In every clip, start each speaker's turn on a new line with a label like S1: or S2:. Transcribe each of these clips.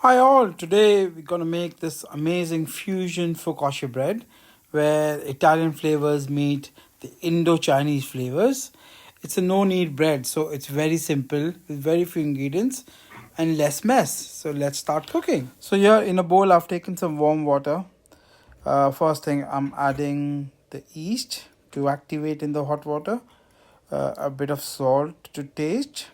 S1: Hi all, today we're gonna make this amazing fusion focaccia bread where Italian flavors meet the Indo-Chinese flavors. It's a no-knead bread, so it's very simple with very few ingredients and less mess. So let's start cooking. So here in a bowl I've taken some warm water. First thing I'm adding the yeast to activate in the hot water, a bit of salt to taste.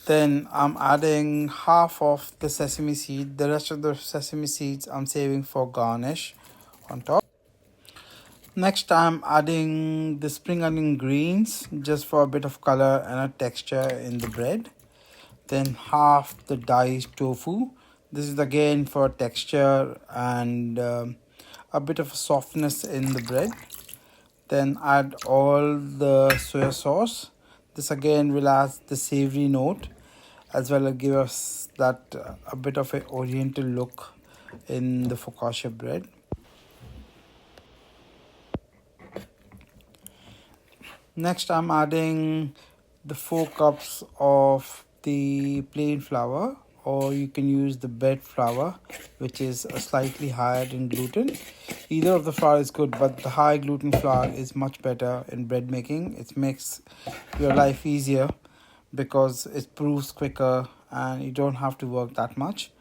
S1: Then I'm adding half of the sesame seed. The rest of the sesame seeds I'm saving for garnish on top. Next I'm adding the spring onion greens just for a bit of color and a texture in the bread. Then half the diced tofu. This is again for texture and a bit of softness in the bread. Then add all the soya sauce. This again will add the savory note as well as give us that a bit of an oriental look in the focaccia bread. Next I'm adding the 4 cups of the plain flour, or you can use the bread flour which is slightly higher in gluten. Either of the flour is good, but the high gluten flour is much better in bread making. It makes your life easier because it proves quicker and you don't have to work that much.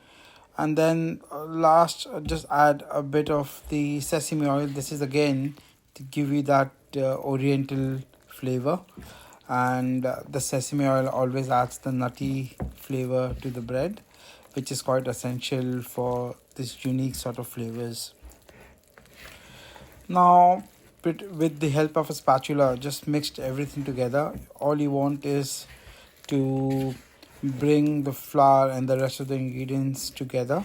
S1: And then last, just add a bit of the sesame oil. This is again to give you that oriental flavor, and the sesame oil always adds the nutty flavor to the bread, which is quite essential for this unique sort of flavors. Now with the help of a spatula, just mixed everything together. All you want is to bring the flour and the rest of the ingredients together.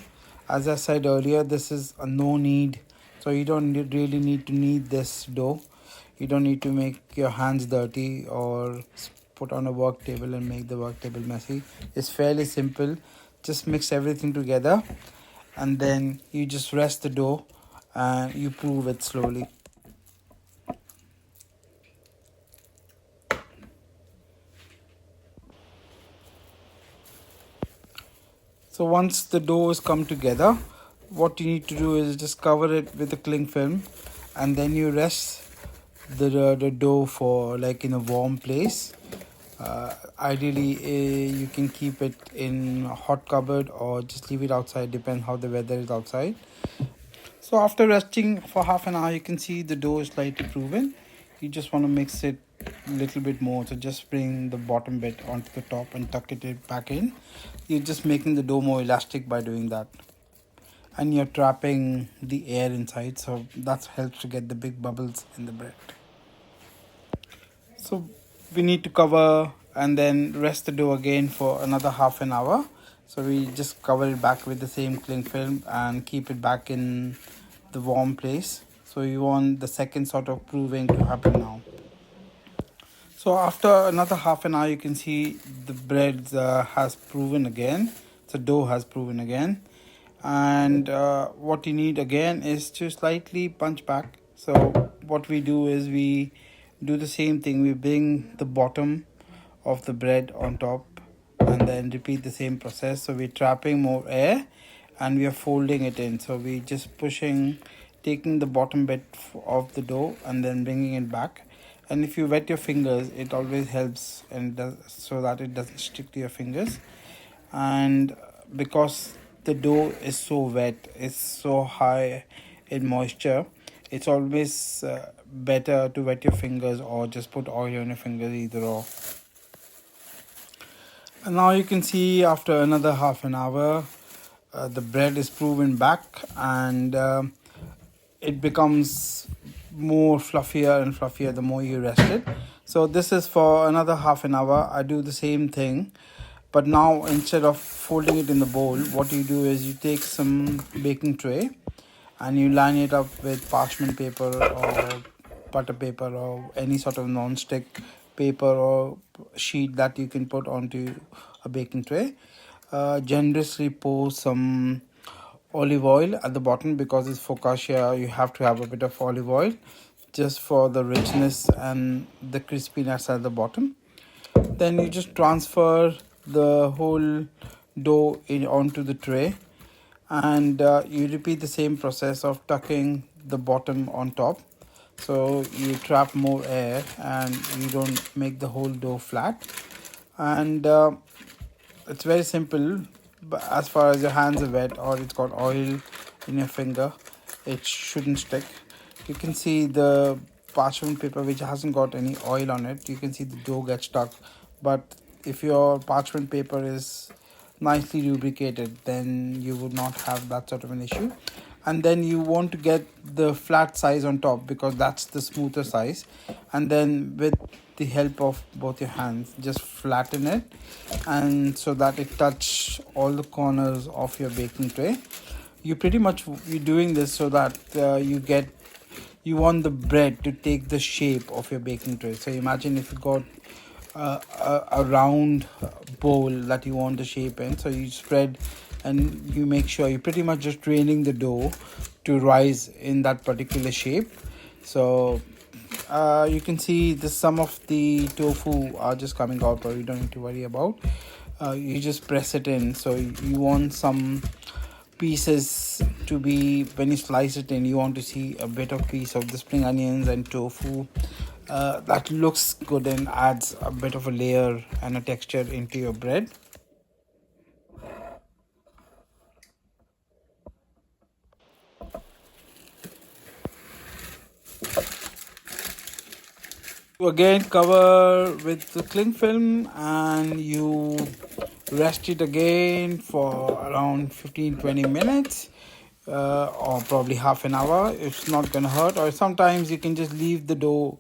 S1: As I said earlier, this is a no knead, so you don't really need to knead this dough. You don't need to make your hands dirty or put on a work table and make the work table messy. It's fairly simple. Just mix everything together and then you just rest the dough and you prove it slowly. So once the dough is come together, what you need to do is just cover it with a cling film and then you rest the dough for like in a warm place. Ideally you can keep it in a hot cupboard or just leave it outside, depend how the weather is outside. So after resting for half an hour, you can see the dough is slightly proven. You just want to mix it a little bit more, so just bring the bottom bit onto the top and tuck it back in. You're just making the dough more elastic by doing that, and you're trapping the air inside, so that helps to get the big bubbles in the bread. So we need to cover and then rest the dough again for another half an hour. So we just cover it back with the same cling film and keep it back in the warm place. So you want the second sort of proving to happen now. So after another half an hour, you can see the bread has proven again. The dough has proven again. And what you need again is to slightly punch back. So what we do is we do the same thing. We bring the bottom of the bread on top and then repeat the same process. So we're trapping more air and we are folding it in. So we just taking the bottom bit of the dough and then bringing it back. And if you wet your fingers, it always helps and so that it doesn't stick to your fingers. And because the dough is so wet, it's so high in moisture, it's always better to wet your fingers or just put oil on your fingers, either or. And now you can see after another half an hour, the bread is proven back and it becomes more fluffier and fluffier the more you rest it. So this is for another half an hour. I do the same thing, but now instead of folding it in the bowl, what you do is you take some baking tray and you line it up with parchment paper or butter paper or any sort of non-stick paper or sheet that you can put onto a baking tray. Generously pour some olive oil at the bottom because it's focaccia. You have to have a bit of olive oil. just for the richness and the crispiness at the bottom. Then you just transfer the whole dough onto the tray, and you repeat the same process of tucking the bottom on top, so you trap more air and you don't make the whole dough flat. And it's very simple, but as far as your hands are wet or it's got oil in your finger, it shouldn't stick. You can see the parchment paper which hasn't got any oil on it, you can see the dough gets stuck. But if your parchment paper is nicely lubricated, then you would not have that sort of an issue. And then you want to get the flat size on top because that's the smoother size, and then with the help of both your hands just flatten it, and so that it touch all the corners of your baking tray. You're doing this so that you want the bread to take the shape of your baking tray. So imagine if you got a round bowl that you want the shape in, so you spread and you make sure you're pretty much just training the dough to rise in that particular shape. So you can see some of the tofu are just coming out, but you don't need to worry about. You just press it in, so you want some pieces to be, when you slice it in, you want to see a bit of piece of the spring onions and tofu. That looks good and adds a bit of a layer and a texture into your bread. You again cover with the cling film and you rest it again for around 15-20 minutes, or probably half an hour. It's not gonna hurt. Or sometimes you can just leave the dough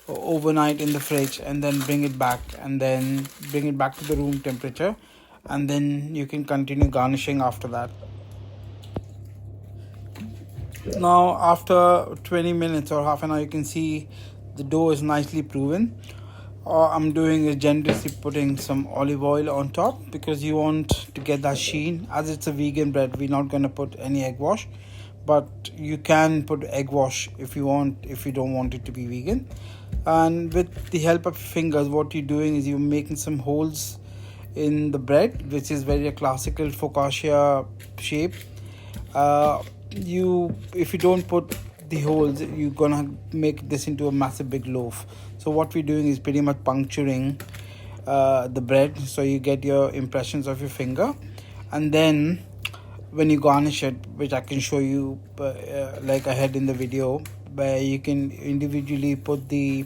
S1: overnight in the fridge and then bring it back to the room temperature, and then you can continue garnishing after that. Now after 20 minutes or half an hour, you can see the dough is nicely proven. I'm doing is generously putting some olive oil on top because you want to get that sheen. As it's a vegan bread, we're not going to put any egg wash, but you can put egg wash if you don't want it to be vegan. And with the help of your fingers, what you're doing is you're making some holes in the bread, which is very a classical focaccia shape. If you don't put the holes, you're gonna make this into a massive big loaf. So what we're doing is pretty much puncturing the bread, so you get your impressions of your finger. And then when you garnish it, which I can show you like ahead in the video, where you can individually put the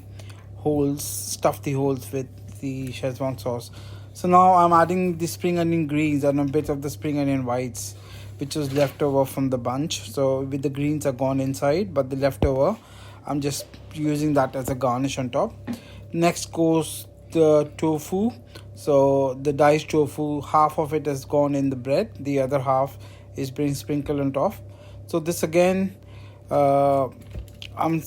S1: holes, stuff the holes with the Szechuan sauce. So now I'm adding the spring onion greens and a bit of the spring onion whites, which was left over from the bunch. So with the greens are gone inside, but the leftover, I'm just using that as a garnish on top. Next goes the tofu. So the diced tofu, half of it has gone in the bread, the other half is being sprinkled on top. So this again, I'm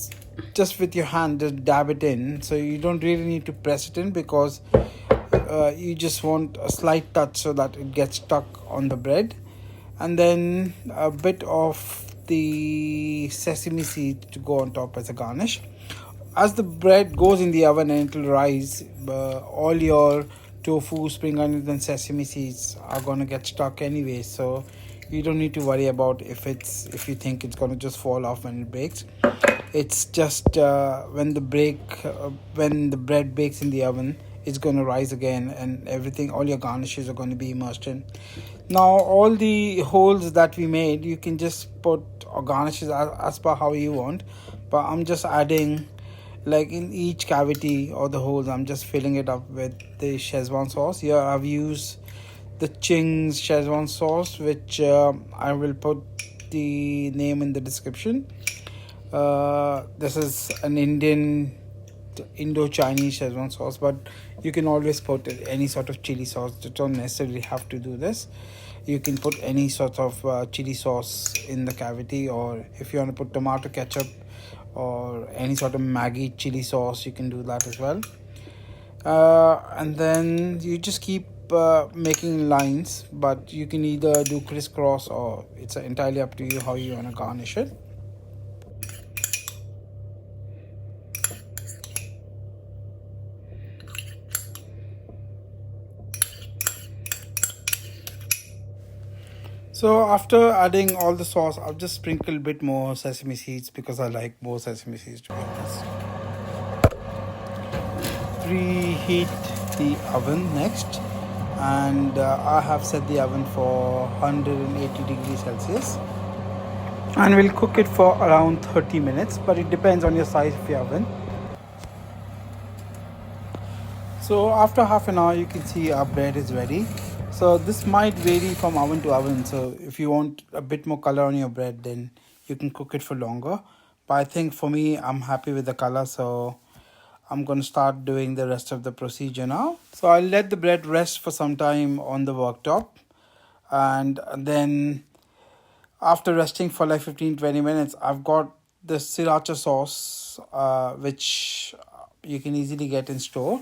S1: just with your hand just dab it in, so you don't really need to press it in because you just want a slight touch so that it gets stuck on the bread. And then a bit of the sesame seed to go on top as a garnish. As the bread goes in the oven and it will rise, all your tofu, spring onions and sesame seeds are going to get stuck anyway, so you don't need to worry about if you think it's going to just fall off when it bakes. It's just when the bread bakes in the oven, it's going to rise again, and all your garnishes are going to be immersed in. Now all the holes that we made, you can just put or garnishes as per how you want, but I'm just adding, like in each cavity or the holes, I'm just filling it up with the Szechuan sauce. Here I've used the Ching's Szechuan sauce, which I will put the name in the description. This is an Indo-Chinese Szechuan sauce, but you can always put any sort of chili sauce. You don't necessarily have to do this. You can put any sort of chili sauce in the cavity, or if you want to put tomato ketchup or any sort of Maggi chili sauce, you can do that as well. And then you just keep making lines, but you can either do crisscross or it's entirely up to you how you want to garnish it. So after adding all the sauce, I've just sprinkled a bit more sesame seeds because I like more sesame seeds, to be honest. Preheat the oven next, and I have set the oven for 180 degrees Celsius, and we'll cook it for around 30 minutes, but it depends on your size of your oven. So after half an hour, you can see our bread is ready. So this might vary from oven to oven. So if you want a bit more color on your bread, then you can cook it for longer. But I think for me, I'm happy with the color, so I'm going to start doing the rest of the procedure now. So I'll let the bread rest for some time on the worktop, and then after resting for like 15-20 minutes, I've got the sriracha sauce, which you can easily get in store.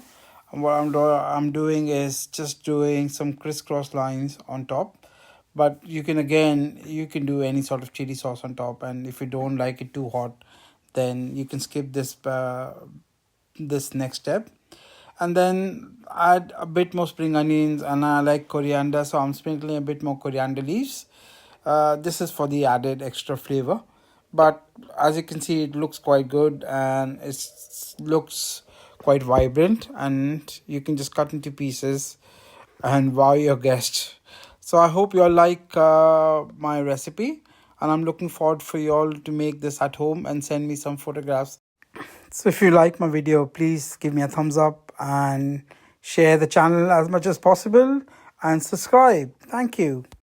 S1: And what I'm doing is just doing some crisscross lines on top, but you can do any sort of chili sauce on top, and if you don't like it too hot, then you can skip this next step. And then add a bit more spring onions, and I like coriander, so I'm sprinkling a bit more coriander leaves. This is for the added extra flavor, but as you can see, it looks quite good and it looks quite vibrant, and you can just cut into pieces and wow your guest. So I hope you all like my recipe, and I'm looking forward for you all to make this at home and send me some photographs. So if you like my video, please give me a thumbs up and share the channel as much as possible and subscribe. Thank you.